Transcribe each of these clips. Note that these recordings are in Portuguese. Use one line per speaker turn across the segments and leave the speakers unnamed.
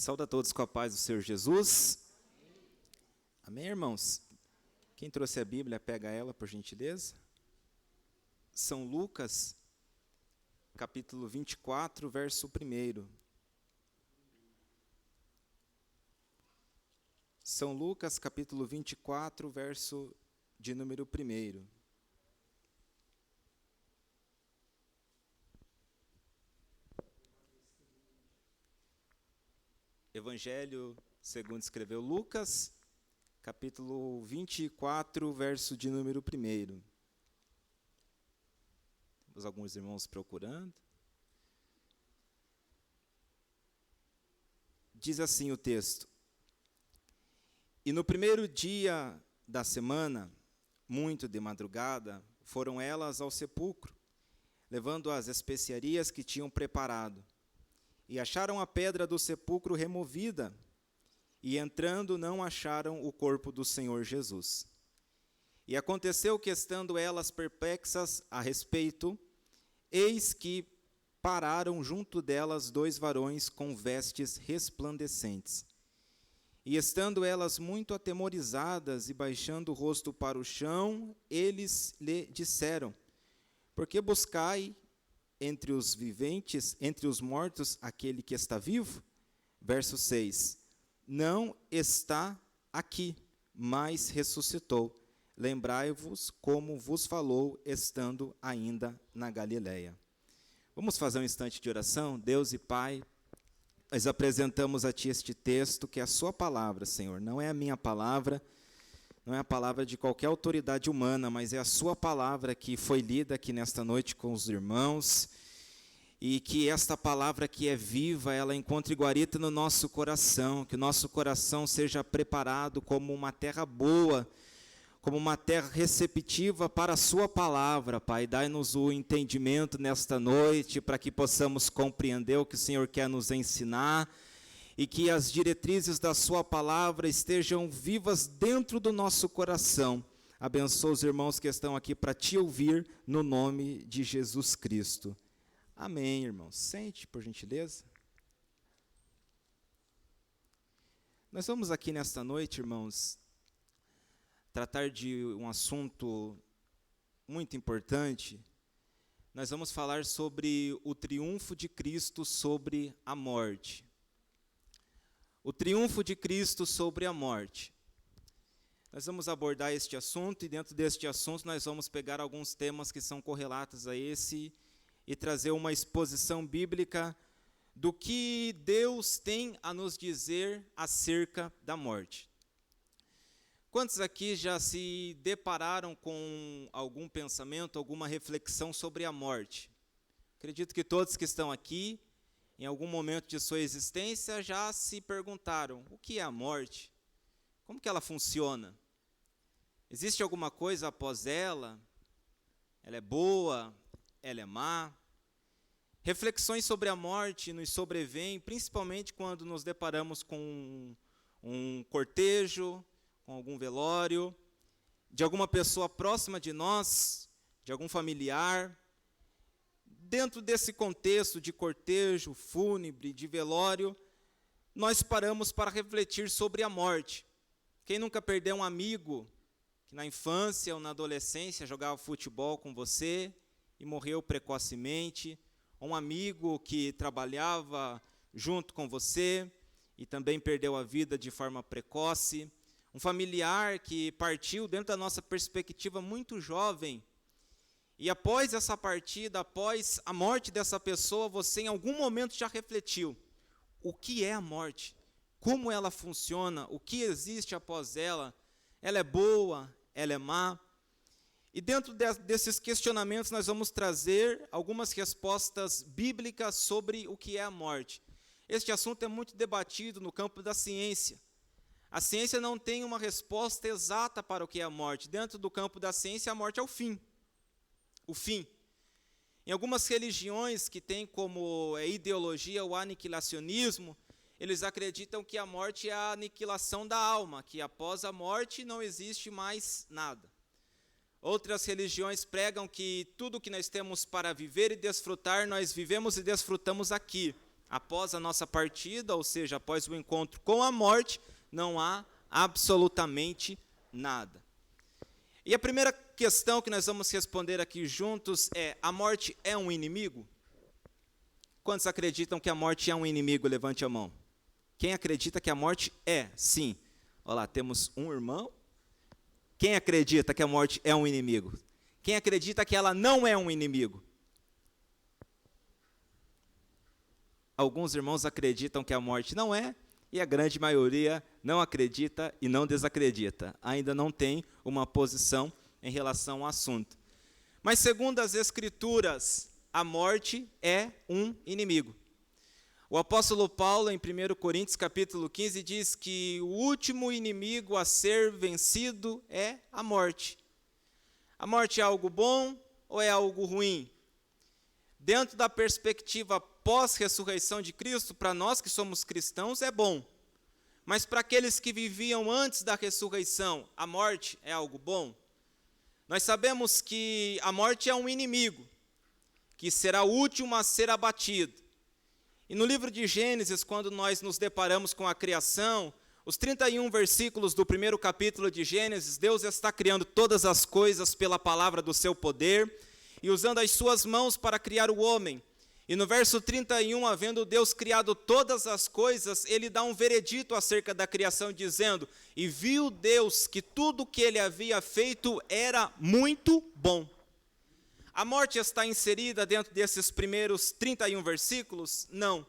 Saúde a todos com a paz do Senhor Jesus. Amém, irmãos? Quem trouxe a Bíblia, pega ela, por gentileza. São Lucas, capítulo 24, verso 1. São Lucas, capítulo 24, verso de número 1. Evangelho segundo escreveu Lucas, capítulo 24, verso de número 1. Temos alguns irmãos procurando. Diz assim o texto: E no primeiro dia da semana, muito de madrugada, foram elas ao sepulcro, levando as especiarias que tinham preparado. E acharam a pedra do sepulcro removida, e entrando não acharam o corpo do Senhor Jesus. E aconteceu que, estando elas perplexas a respeito, eis que pararam junto delas 2 varões com vestes resplandecentes. E estando elas muito atemorizadas e baixando o rosto para o chão, eles lhe disseram: Por que buscai entre os viventes, entre os mortos, aquele que está vivo? Verso 6. Não está aqui, mas ressuscitou. Lembrai-vos como vos falou, estando ainda na Galileia. Vamos fazer um instante de oração? Deus e Pai, nós apresentamos a Ti este texto, que é a Sua palavra, Senhor. Não é a minha palavra, não é a palavra de qualquer autoridade humana, mas é a Sua palavra que foi lida aqui nesta noite com os irmãos, e que esta palavra que é viva, ela encontre guarita no nosso coração, que o nosso coração seja preparado como uma terra boa, como uma terra receptiva para a Sua palavra, Pai. Dai-nos o entendimento nesta noite, para que possamos compreender o que o Senhor quer nos ensinar, e que as diretrizes da Sua palavra estejam vivas dentro do nosso coração. Abençoa os irmãos que estão aqui para Te ouvir, no nome de Jesus Cristo. Amém, irmãos. Sente, por gentileza. Nós vamos aqui nesta noite, irmãos, tratar de um assunto muito importante. Nós vamos falar sobre o triunfo de Cristo sobre a morte. O triunfo de Cristo sobre a morte. Nós vamos abordar este assunto, e dentro deste assunto nós vamos pegar alguns temas que são correlatos a esse e trazer uma exposição bíblica do que Deus tem a nos dizer acerca da morte. Quantos aqui já se depararam com algum pensamento, alguma reflexão sobre a morte? Acredito que todos que estão aqui, em algum momento de sua existência, já se perguntaram: o que é a morte? Como que ela funciona? Existe alguma coisa após ela? Ela é boa? Ela é má? Reflexões sobre a morte nos sobrevêm, principalmente quando nos deparamos com um cortejo, com algum velório, de alguma pessoa próxima de nós, de algum familiar. Dentro desse contexto de cortejo, fúnebre, de velório, nós paramos para refletir sobre a morte. Quem nunca perdeu um amigo que na infância ou na adolescência jogava futebol com você e morreu precocemente, ou um amigo que trabalhava junto com você e também perdeu a vida de forma precoce, um familiar que partiu dentro da nossa perspectiva muito jovem, e após essa partida, após a morte dessa pessoa, você em algum momento já refletiu: o que é a morte? Como ela funciona? O que existe após ela? Ela é boa? Ela é má? E dentro desses questionamentos nós vamos trazer algumas respostas bíblicas sobre o que é a morte. Este assunto é muito debatido no campo da ciência. A ciência não tem uma resposta exata para o que é a morte. Dentro do campo da ciência, a morte é o fim. O fim. Em algumas religiões que têm como ideologia o aniquilacionismo, eles acreditam que a morte é a aniquilação da alma, que após a morte não existe mais nada. Outras religiões pregam que tudo que nós temos para viver e desfrutar, nós vivemos e desfrutamos aqui. Após a nossa partida, ou seja, após o encontro com a morte, não há absolutamente nada. E a primeira questão que nós vamos responder aqui juntos é: a morte é um inimigo? Quantos acreditam que a morte é um inimigo? Levante a mão. Quem acredita que a morte é? Sim. Olha lá, temos um irmão. Quem acredita que a morte é um inimigo? Quem acredita que ela não é um inimigo? Alguns irmãos acreditam que a morte não é, e a grande maioria não acredita e não desacredita. Ainda não tem uma posição em relação ao assunto. Mas segundo as Escrituras, a morte é um inimigo. O apóstolo Paulo, em 1 Coríntios capítulo 15, diz que o último inimigo a ser vencido é a morte. A morte é algo bom ou é algo ruim? Dentro da perspectiva pós-ressurreição de Cristo, para nós que somos cristãos, é bom. Mas para aqueles que viviam antes da ressurreição, a morte é algo bom? Nós sabemos que a morte é um inimigo, que será o último a ser abatido. E no livro de Gênesis, quando nós nos deparamos com a criação, os 31 versículos do primeiro capítulo de Gênesis, Deus está criando todas as coisas pela palavra do seu poder e usando as suas mãos para criar o homem. E no verso 31, havendo Deus criado todas as coisas, ele dá um veredito acerca da criação, dizendo: e viu Deus que tudo o que ele havia feito era muito bom. A morte está inserida dentro desses primeiros 31 versículos? Não.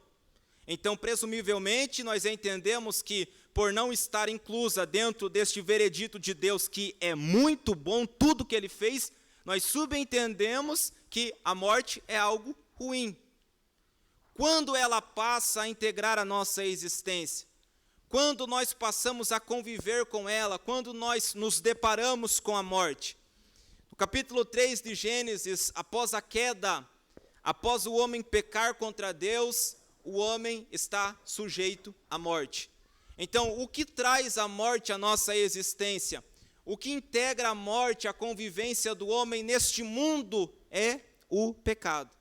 Então, presumivelmente, nós entendemos que, por não estar inclusa dentro deste veredito de Deus, que é muito bom tudo que ele fez, nós subentendemos que a morte é algo ruim. Quando ela passa a integrar a nossa existência, quando nós passamos a conviver com ela, quando nós nos deparamos com a morte. No capítulo 3 de Gênesis, após a queda, após o homem pecar contra Deus, o homem está sujeito à morte. Então, o que traz a morte à nossa existência? O que integra a morte, a convivência do homem neste mundo é o pecado.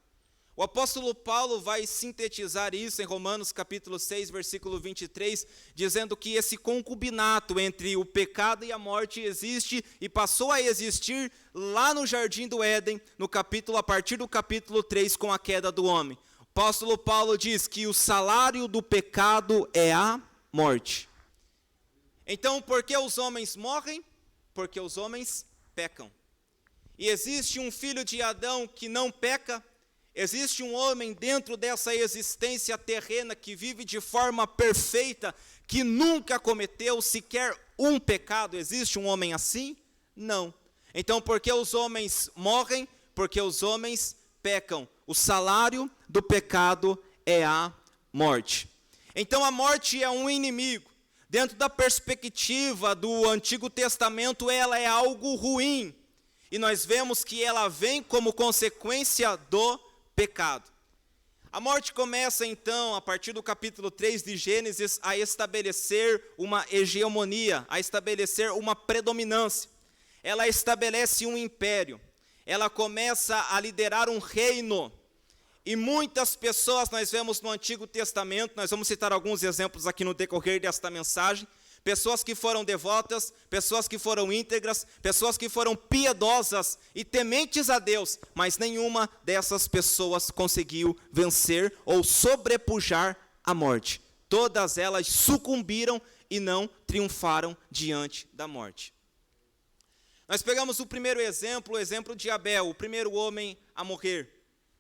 O apóstolo Paulo vai sintetizar isso em Romanos capítulo 6, versículo 23, dizendo que esse concubinato entre o pecado e a morte existe e passou a existir lá no Jardim do Éden, a partir do capítulo 3, com a queda do homem. O apóstolo Paulo diz que o salário do pecado é a morte. Então, por que os homens morrem? Porque os homens pecam. E existe um filho de Adão que não peca? Existe um homem dentro dessa existência terrena que vive de forma perfeita, que nunca cometeu sequer um pecado? Existe um homem assim? Não. Então, por que os homens morrem? Porque os homens pecam. O salário do pecado é a morte. Então, a morte é um inimigo. Dentro da perspectiva do Antigo Testamento, ela é algo ruim. E nós vemos que ela vem como consequência do pecado. A morte começa então, a partir do capítulo 3 de Gênesis, a estabelecer uma hegemonia, a estabelecer uma predominância. Ela estabelece um império, ela começa a liderar um reino. E muitas pessoas nós vemos no Antigo Testamento, nós vamos citar alguns exemplos aqui no decorrer desta mensagem, pessoas que foram devotas, pessoas que foram íntegras, pessoas que foram piedosas e tementes a Deus, mas nenhuma dessas pessoas conseguiu vencer ou sobrepujar a morte. Todas elas sucumbiram e não triunfaram diante da morte. Nós pegamos o primeiro exemplo, o exemplo de Abel, o primeiro homem a morrer,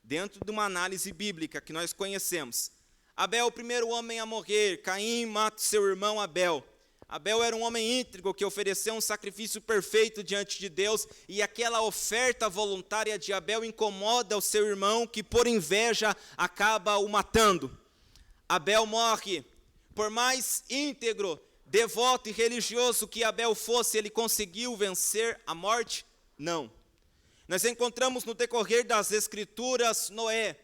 dentro de uma análise bíblica que nós conhecemos. Abel, o primeiro homem a morrer. Caim mata seu irmão Abel. Abel era um homem íntegro que ofereceu um sacrifício perfeito diante de Deus, e aquela oferta voluntária de Abel incomoda o seu irmão, que por inveja acaba o matando. Abel morre. Por mais íntegro, devoto e religioso que Abel fosse, ele conseguiu vencer a morte? Não. Nós encontramos no decorrer das Escrituras Noé,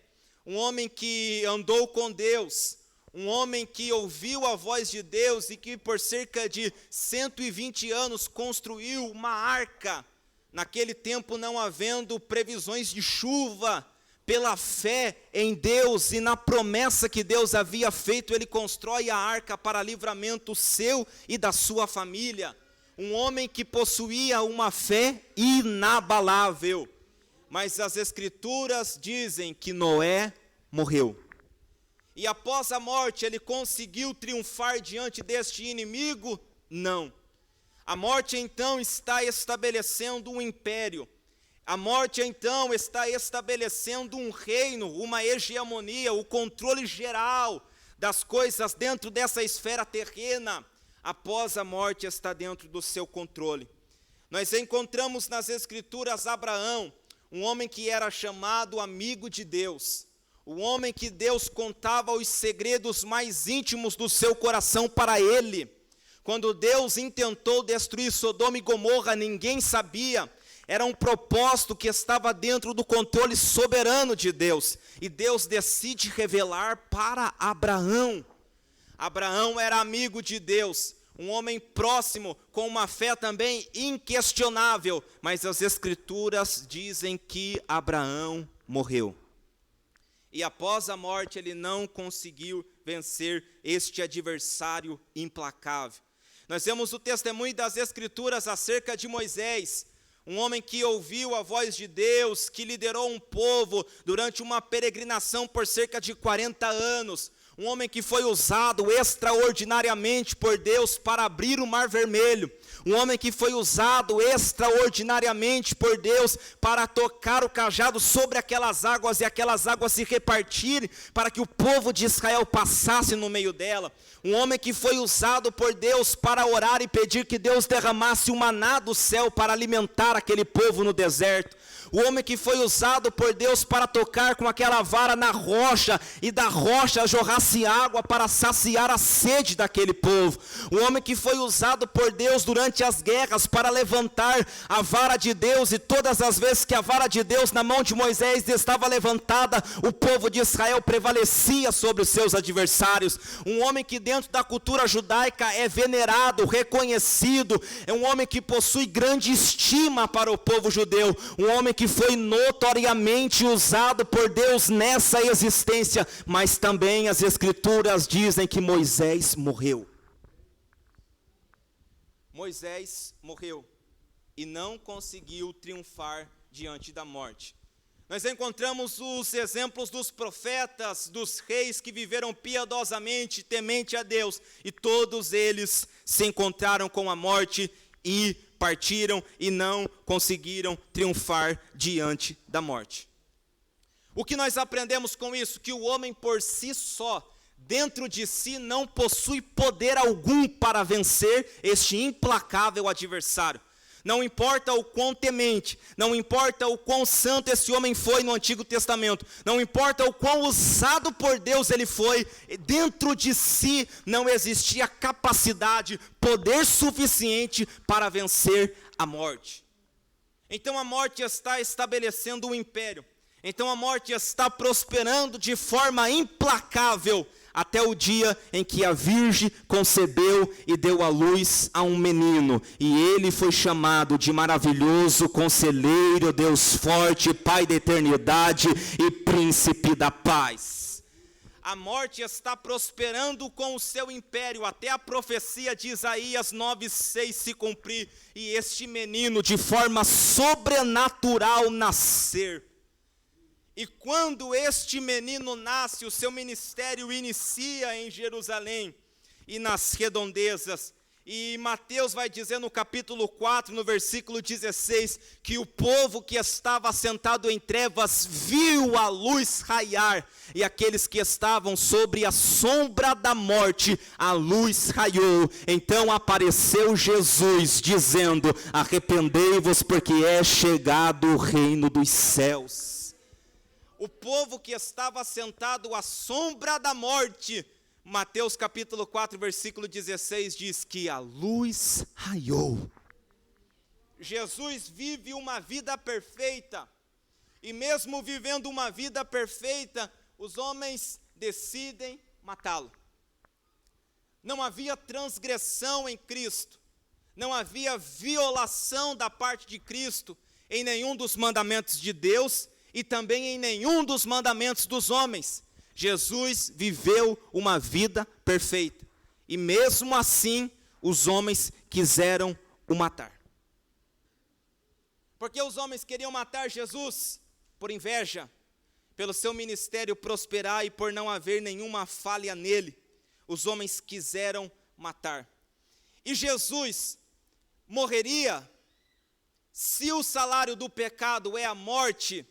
um homem que andou com Deus, um homem que ouviu a voz de Deus e que por cerca de 120 anos construiu uma arca, naquele tempo não havendo previsões de chuva, pela fé em Deus e na promessa que Deus havia feito, ele constrói a arca para livramento seu e da sua família. Um homem que possuía uma fé inabalável. Mas as Escrituras dizem que Noé morreu. E após a morte, ele conseguiu triunfar diante deste inimigo? Não. A morte então está estabelecendo um império. A morte então está estabelecendo um reino, uma hegemonia, o controle geral das coisas dentro dessa esfera terrena. Após a morte está dentro do seu controle. Nós encontramos nas Escrituras Abraão, um homem que era chamado amigo de Deus, o homem que Deus contava os segredos mais íntimos do seu coração para ele. Quando Deus intentou destruir Sodoma e Gomorra, ninguém sabia. Era um propósito que estava dentro do controle soberano de Deus. E Deus decide revelar para Abraão. Abraão era amigo de Deus, um homem próximo, com uma fé também inquestionável. Mas as Escrituras dizem que Abraão morreu. E após a morte ele não conseguiu vencer este adversário implacável. Nós vemos o testemunho das Escrituras acerca de Moisés, um homem que ouviu a voz de Deus, que liderou um povo durante uma peregrinação por cerca de 40 anos. Um homem que foi usado extraordinariamente por Deus para abrir o Mar Vermelho. Um homem que foi usado extraordinariamente por Deus para tocar o cajado sobre aquelas águas e aquelas águas se repartirem para que o povo de Israel passasse no meio dela. Um homem que foi usado por Deus para orar e pedir que Deus derramasse o maná do céu para alimentar aquele povo no deserto. O homem que foi usado por Deus para tocar com aquela vara na rocha e da rocha jorrasse água para saciar a sede daquele povo. O homem que foi usado por Deus durante as guerras para levantar a vara de Deus, e todas as vezes que a vara de Deus na mão de Moisés estava levantada, o povo de Israel prevalecia sobre os seus adversários. Um homem que dentro da cultura judaica é venerado, reconhecido, é um homem que possui grande estima para o povo judeu, um homem que foi notoriamente usado por Deus nessa existência. Mas também as Escrituras dizem que Moisés morreu. Moisés morreu e não conseguiu triunfar diante da morte. Nós encontramos os exemplos dos profetas, dos reis que viveram piedosamente, temente a Deus, e todos eles se encontraram com a morte e partiram e não conseguiram triunfar diante da morte. O que nós aprendemos com isso? Que o homem por si só, dentro de si, não possui poder algum para vencer este implacável adversário. Não importa o quão temente, não importa o quão santo esse homem foi no Antigo Testamento, não importa o quão usado por Deus ele foi, dentro de si não existia capacidade, poder suficiente para vencer a morte. Então a morte está estabelecendo um império, então a morte está prosperando de forma implacável, até o dia em que a Virgem concebeu e deu à luz a um menino, e ele foi chamado de maravilhoso Conselheiro, Deus forte, Pai da eternidade e Príncipe da paz. A morte está prosperando com o seu império, até a profecia de Isaías 9:6 se cumprir, e este menino de forma sobrenatural nascer. E quando este menino nasce, o seu ministério inicia em Jerusalém e nas redondezas. E Mateus vai dizer no capítulo 4, no versículo 16, que o povo que estava assentado em trevas viu a luz raiar, e aqueles que estavam sobre a sombra da morte, a luz raiou. Então apareceu Jesus dizendo: arrependei-vos, porque é chegado o reino dos céus. O povo que estava sentado à sombra da morte, Mateus capítulo 4, versículo 16 diz que a luz raiou. Jesus vive uma vida perfeita, e mesmo vivendo uma vida perfeita, os homens decidem matá-lo. Não havia transgressão em Cristo, não havia violação da parte de Cristo em nenhum dos mandamentos de Deus, e também em nenhum dos mandamentos dos homens. Jesus viveu uma vida perfeita. E mesmo assim, os homens quiseram o matar. Porque os homens queriam matar Jesus? Por inveja, pelo seu ministério prosperar e por não haver nenhuma falha nele. Os homens quiseram matar. E Jesus morreria se o salário do pecado é a morte.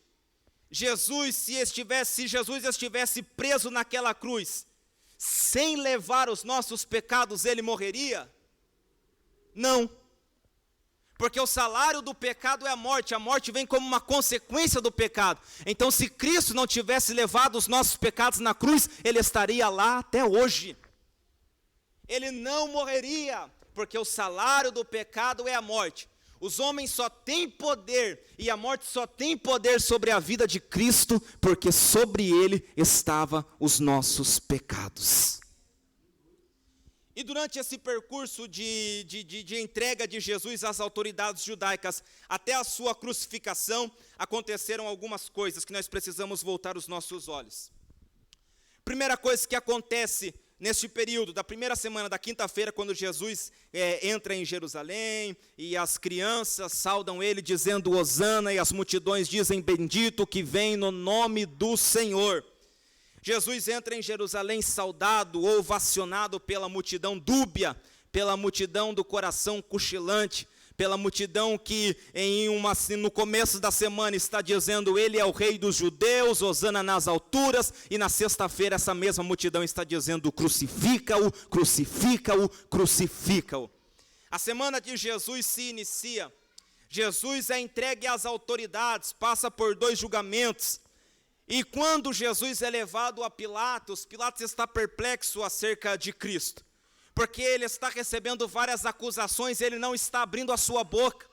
Se Jesus estivesse preso naquela cruz, sem levar os nossos pecados, ele morreria? Não. Porque o salário do pecado é a morte vem como uma consequência do pecado. Então, se Cristo não tivesse levado os nossos pecados na cruz, ele estaria lá até hoje. Ele não morreria, porque o salário do pecado é a morte. Os homens só têm poder, e a morte só tem poder sobre a vida de Cristo, porque sobre ele estavam os nossos pecados. E durante esse percurso de entrega de Jesus às autoridades judaicas, até a sua crucificação, aconteceram algumas coisas que nós precisamos voltar os nossos olhos. Primeira coisa que acontece neste período, da primeira semana, da quinta-feira, quando Jesus entra em Jerusalém, e as crianças saudam ele dizendo Hosana, e as multidões dizem bendito que vem no nome do Senhor. Jesus entra em Jerusalém saudado, ovacionado pela multidão dúbia, pela multidão do coração cochilante, pela multidão que no começo da semana está dizendo, ele é o rei dos judeus, Hosana nas alturas, e na sexta-feira essa mesma multidão está dizendo, crucifica-o, crucifica-o, crucifica-o. A semana de Jesus se inicia, Jesus é entregue às autoridades, passa por 2 julgamentos, e quando Jesus é levado a Pilatos, Pilatos está perplexo acerca de Cristo. Porque ele está recebendo várias acusações, ele não está abrindo a sua boca.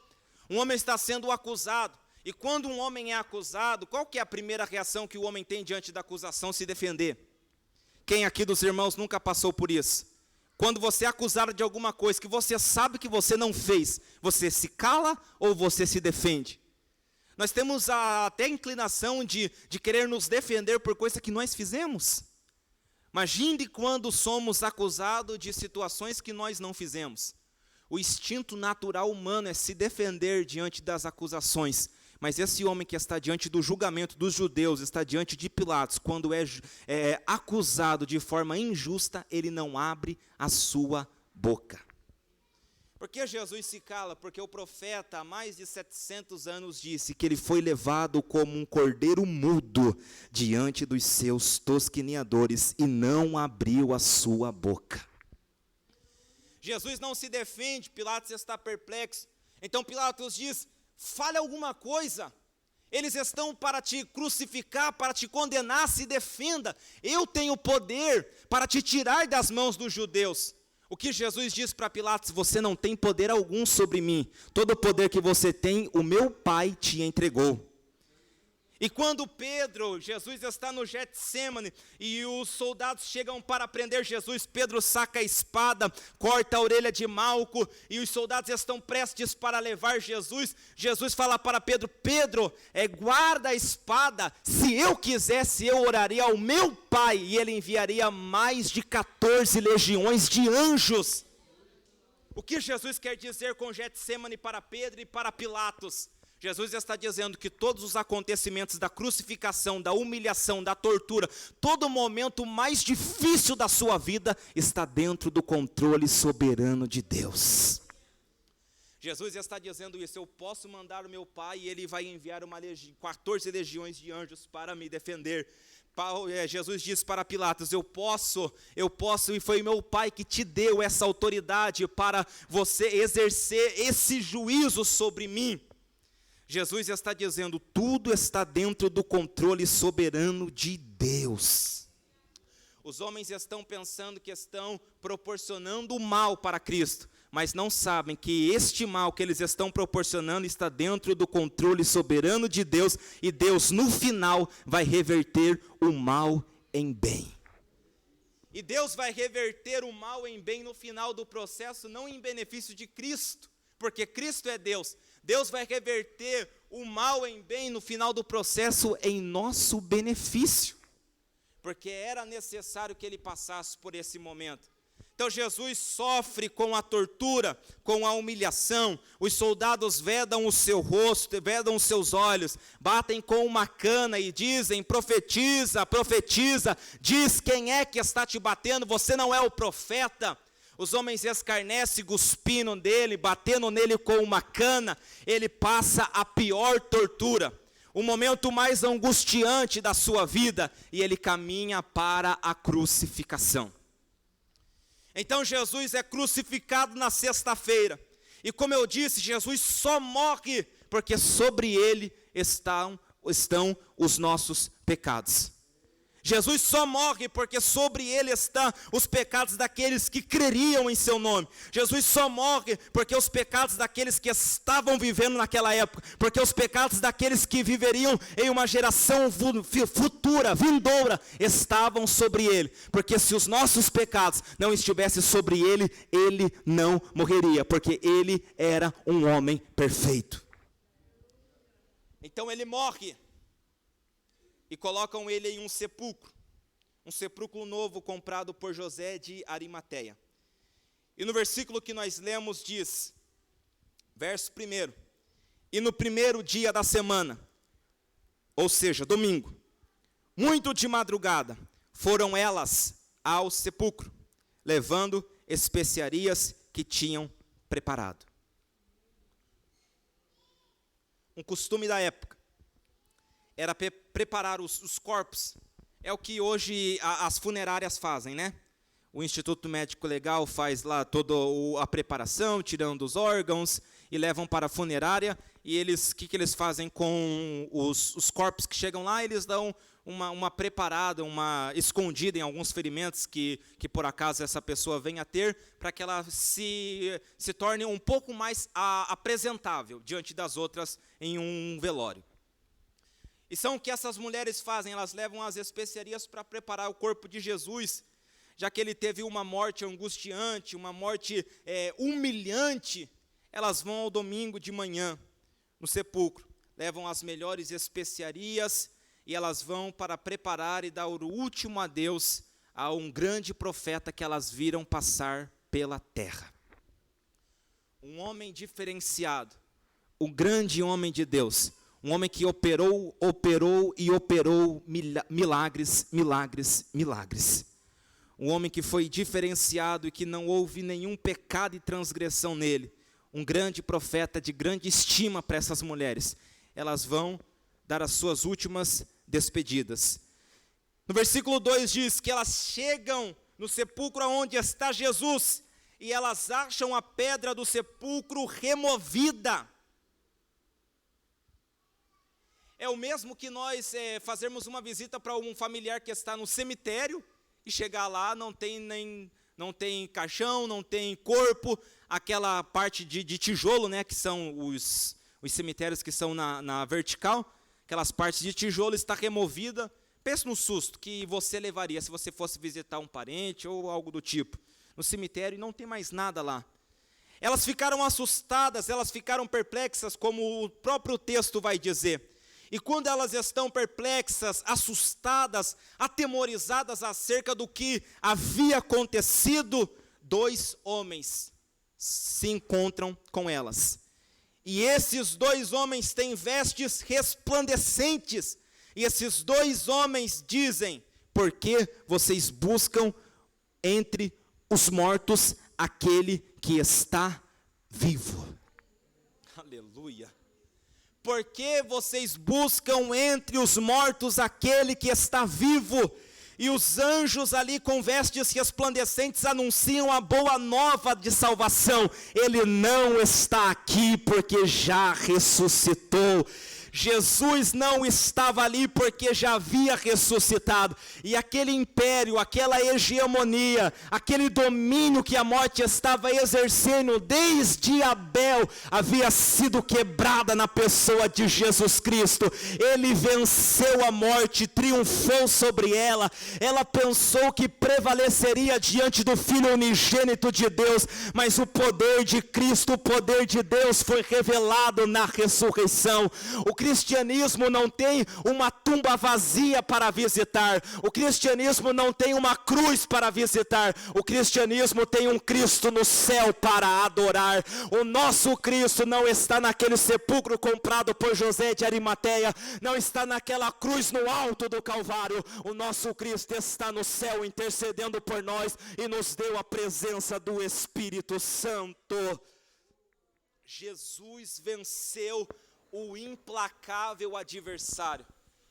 Um homem está sendo acusado. E quando um homem é acusado, qual que é a primeira reação que o homem tem diante da acusação? Se defender. Quem aqui dos irmãos nunca passou por isso? Quando você é acusado de alguma coisa que você sabe que você não fez, você se cala ou você se defende? Nós temos até a inclinação de querer nos defender por coisa que nós fizemos. Imagine quando somos acusados de situações que nós não fizemos. O instinto natural humano é se defender diante das acusações. Mas esse homem que está diante do julgamento dos judeus, está diante de Pilatos, quando é acusado de forma injusta, ele não abre a sua boca. Por que Jesus se cala? Porque o profeta há mais de 700 anos disse que ele foi levado como um cordeiro mudo diante dos seus tosqueneadores e não abriu a sua boca. Jesus não se defende, Pilatos está perplexo. Então Pilatos diz, fale alguma coisa. Eles estão para te crucificar, para te condenar, se defenda. Eu tenho poder para te tirar das mãos dos judeus. O que Jesus diz para Pilatos, você não tem poder algum sobre mim. Todo o poder que você tem, o meu Pai te entregou. E quando Jesus está no Getsêmani, e os soldados chegam para prender Jesus, Pedro saca a espada, corta a orelha de Malco, e os soldados estão prestes para levar Jesus. Jesus fala para Pedro, guarda a espada, se eu quisesse eu oraria ao meu Pai, e ele enviaria mais de 14 legiões de anjos. O que Jesus quer dizer com Getsêmani para Pedro e para Pilatos? Jesus está dizendo que todos os acontecimentos da crucificação, da humilhação, da tortura, todo momento mais difícil da sua vida está dentro do controle soberano de Deus. Jesus está dizendo isso, eu posso mandar o meu Pai e ele vai enviar 14 legiões de anjos para me defender. Jesus diz para Pilatos, eu posso, e foi meu Pai que te deu essa autoridade para você exercer esse juízo sobre mim. Jesus está dizendo, tudo está dentro do controle soberano de Deus. Os homens estão pensando que estão proporcionando o mal para Cristo, mas não sabem que este mal que eles estão proporcionando está dentro do controle soberano de Deus, e Deus no final vai reverter o mal em bem. E Deus vai reverter o mal em bem no final do processo, não em benefício de Cristo, porque Cristo é Deus. Deus vai reverter o mal em bem no final do processo em nosso benefício, porque era necessário que ele passasse por esse momento. Então Jesus sofre com a tortura, com a humilhação. Os soldados vedam o seu rosto, vedam os seus olhos, batem com uma cana e dizem: profetiza, profetiza, diz quem é que está te batendo, você não é o profeta. Os homens escarnecem, cuspindo nele, batendo nele com uma cana. Ele passa a pior tortura, o momento mais angustiante da sua vida, e ele caminha para a crucificação. Então Jesus é crucificado na sexta-feira, e como eu disse, Jesus só morre porque sobre ele estão os nossos pecados. Jesus só morre porque sobre ele estão os pecados daqueles que creriam em seu nome. Jesus só morre porque os pecados daqueles que estavam vivendo naquela época, porque os pecados daqueles que viveriam em uma geração futura, vindoura, estavam sobre ele. Porque se os nossos pecados não estivessem sobre ele, ele não morreria, porque ele era um homem perfeito. Então ele morre. E colocam ele em um sepulcro novo comprado por José de Arimateia. E no versículo que nós lemos diz, verso 1: e no primeiro dia da semana, ou seja, domingo, muito de madrugada, foram elas ao sepulcro, levando especiarias que tinham preparado. Um costume da época era preparar os corpos. É o que hoje as funerárias fazem, né? O Instituto Médico Legal faz lá toda a preparação, tirando os órgãos, e levam para a funerária. E eles, o que eles fazem com os corpos que chegam lá? Eles dão uma preparada, uma escondida em alguns ferimentos que por acaso essa pessoa venha a ter, para que ela se torne um pouco mais apresentável diante das outras em um velório. E são o que essas mulheres fazem, elas levam as especiarias para preparar o corpo de Jesus, já que ele teve uma morte angustiante, uma morte humilhante. Elas vão ao domingo de manhã, no sepulcro, levam as melhores especiarias, e elas vão para preparar e dar o último adeus a um grande profeta que elas viram passar pela terra. Um homem diferenciado, um grande homem de Deus, um homem que operou milagres. Um homem que foi diferenciado e que não houve nenhum pecado e transgressão nele. Um grande profeta de grande estima para essas mulheres. Elas vão dar as suas últimas despedidas. No versículo 2 diz que elas chegam no sepulcro onde está Jesus, e elas acham a pedra do sepulcro removida. É o mesmo que nós fazermos uma visita para um familiar que está no cemitério e chegar lá, não tem caixão, não tem corpo, aquela parte de tijolo, né, que são os cemitérios que são na vertical, aquelas partes de tijolo está removida. Pense no susto que você levaria se você fosse visitar um parente ou algo do tipo. No cemitério e não tem mais nada lá. Elas ficaram assustadas, elas ficaram perplexas, como o próprio texto vai dizer. E quando elas estão perplexas, assustadas, atemorizadas acerca do que havia acontecido, 2 homens se encontram com elas. E esses 2 homens têm vestes resplandecentes. E esses 2 homens dizem: por que vocês buscam entre os mortos aquele que está vivo? Aleluia. Por que vocês buscam entre os mortos aquele que está vivo? E os anjos ali com vestes resplandecentes anunciam a boa nova de salvação. Ele não está aqui porque já ressuscitou. Jesus não estava ali porque já havia ressuscitado. E aquele império, aquela hegemonia, aquele domínio que a morte estava exercendo desde Abel, havia sido quebrada na pessoa de Jesus Cristo. Ele venceu a morte, triunfou sobre ela. Ela pensou que prevaleceria diante do Filho unigênito de Deus, mas o poder de Cristo, o poder de Deus foi revelado na ressurreição. O cristianismo não tem uma tumba vazia para visitar. O cristianismo não tem uma cruz para visitar. O cristianismo tem um Cristo no céu para adorar. O nosso Cristo não está naquele sepulcro comprado por José de Arimateia, não está naquela cruz no alto do Calvário. O nosso Cristo está no céu intercedendo por nós e nos deu a presença do Espírito Santo. Jesus venceu o implacável adversário.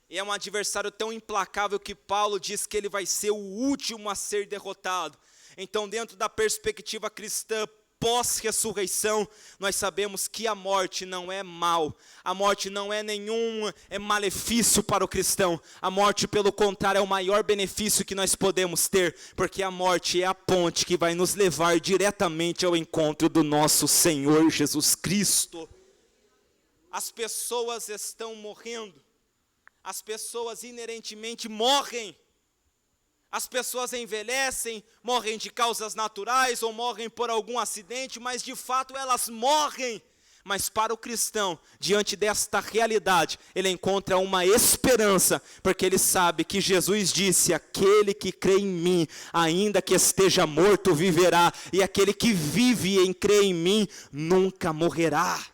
E é um adversário tão implacável que Paulo diz que ele vai ser o último a ser derrotado. Então, dentro da perspectiva cristã, pós-ressurreição, nós sabemos que a morte não é mal, a morte não é nenhum malefício para o cristão. A morte, pelo contrário, é o maior benefício que nós podemos ter, porque a morte é a ponte que vai nos levar diretamente ao encontro do nosso Senhor Jesus Cristo. As pessoas estão morrendo, as pessoas inerentemente morrem. As pessoas envelhecem, morrem de causas naturais ou morrem por algum acidente, mas de fato elas morrem. Mas para o cristão, diante desta realidade, ele encontra uma esperança, porque ele sabe que Jesus disse: aquele que crê em mim, ainda que esteja morto, viverá, e aquele que vive e crê em mim, nunca morrerá.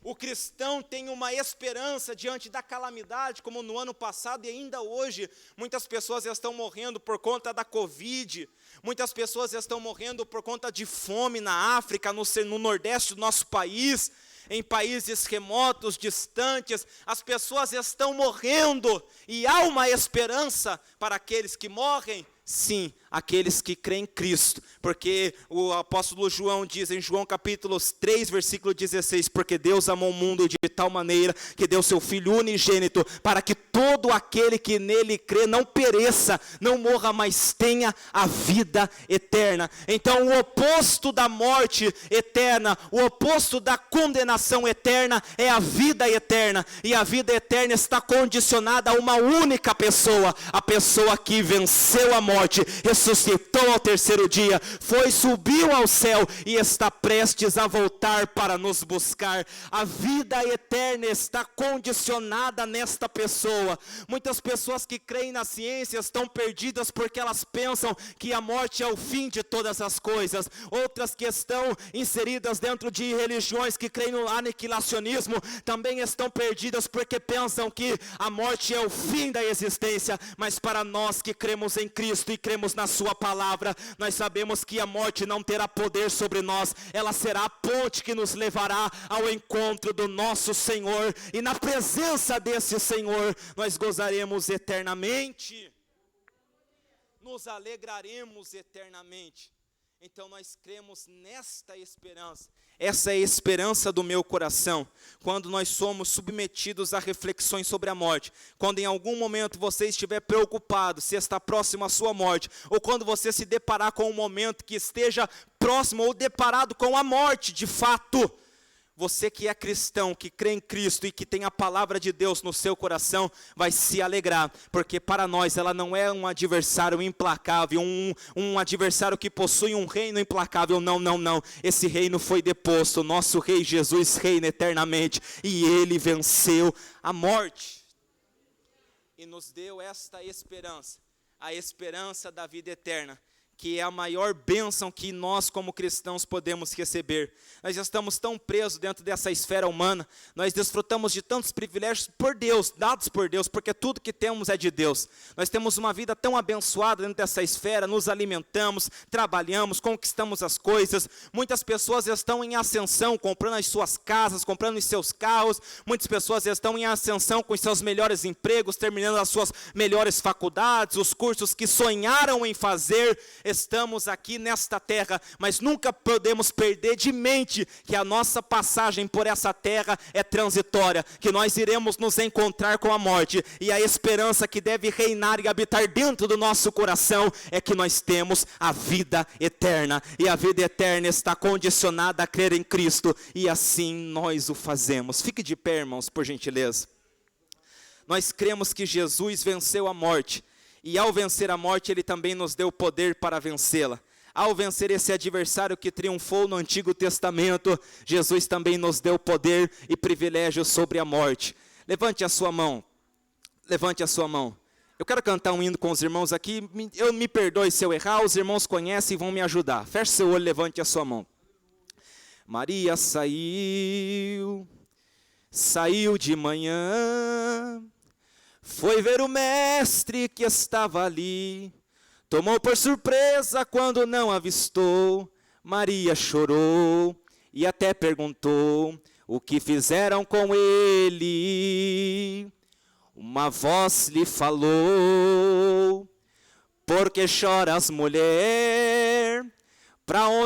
O cristão tem uma esperança diante da calamidade, como no ano passado e ainda hoje. Muitas pessoas estão morrendo por conta da Covid, muitas pessoas estão morrendo por conta de fome na África, no nordeste do nosso país, em países remotos, distantes. As pessoas estão morrendo e há uma esperança para aqueles que morrem. Sim, aqueles que creem em Cristo, porque o apóstolo João diz em João capítulo 3, versículo 16, porque Deus amou o mundo de tal maneira que deu seu Filho unigênito, para que todo aquele que nele crê não pereça, não morra, mas tenha a vida eterna. Então o oposto da morte eterna, o oposto da condenação eterna é a vida eterna, e a vida eterna está condicionada a uma única pessoa, a pessoa que venceu a morte, ressuscitou ao terceiro dia, subiu ao céu e está prestes a voltar para nos buscar. A vida eterna está condicionada nesta pessoa. Muitas pessoas que creem na ciência estão perdidas porque elas pensam que a morte é o fim de todas as coisas. Outras que estão inseridas dentro de religiões que creem no aniquilacionismo também estão perdidas porque pensam que a morte é o fim da existência. Mas para nós que cremos em Cristo e cremos na sua palavra, nós sabemos que a morte não terá poder sobre nós. Ela será a ponte que nos levará ao encontro do nosso Senhor, e na presença desse Senhor nós gozaremos eternamente, nos alegraremos eternamente. Então nós cremos nesta esperança. Essa é a esperança do meu coração. Quando nós somos submetidos a reflexões sobre a morte, quando em algum momento você estiver preocupado se está próximo à sua morte, ou quando você se deparar com um momento que esteja próximo ou deparado com a morte de fato, você que é cristão, que crê em Cristo e que tem a palavra de Deus no seu coração, vai se alegrar, porque para nós ela não é um adversário implacável, um adversário que possui um reino implacável. Não, não, não. Esse reino foi deposto. O nosso Rei Jesus reina eternamente e Ele venceu a morte e nos deu esta esperança, a esperança da vida eterna, que é a maior bênção que nós como cristãos podemos receber. Nós estamos tão presos dentro dessa esfera humana, nós desfrutamos de tantos privilégios por Deus, dados por Deus, porque tudo que temos é de Deus. Nós temos uma vida tão abençoada dentro dessa esfera, nos alimentamos, trabalhamos, conquistamos as coisas. Muitas pessoas estão em ascensão, comprando as suas casas, comprando os seus carros. Muitas pessoas estão em ascensão com os seus melhores empregos, terminando as suas melhores faculdades, os cursos que sonharam em fazer. estamos aqui nesta terra, mas nunca podemos perder de mente que a nossa passagem por essa terra é transitória, que nós iremos nos encontrar com a morte, e a esperança que deve reinar e habitar dentro do nosso coração é que nós temos a vida eterna, e a vida eterna está condicionada a crer em Cristo, e assim nós o fazemos. Fique de pé, irmãos, por gentileza. Nós cremos que Jesus venceu a morte, e ao vencer a morte, Ele também nos deu poder para vencê-la. Ao vencer esse adversário que triunfou no Antigo Testamento, Jesus também nos deu poder e privilégio sobre a morte. Levante a sua mão, levante a sua mão. Eu quero cantar um hino com os irmãos aqui, me perdoe se eu errar, os irmãos conhecem e vão me ajudar. Feche seu olho, levante a sua mão. Maria saiu de manhã, foi ver o mestre que estava ali, tomou por surpresa quando não avistou, Maria chorou e até perguntou o que fizeram com ele. Uma voz lhe falou: por que choras, mulher? Para onde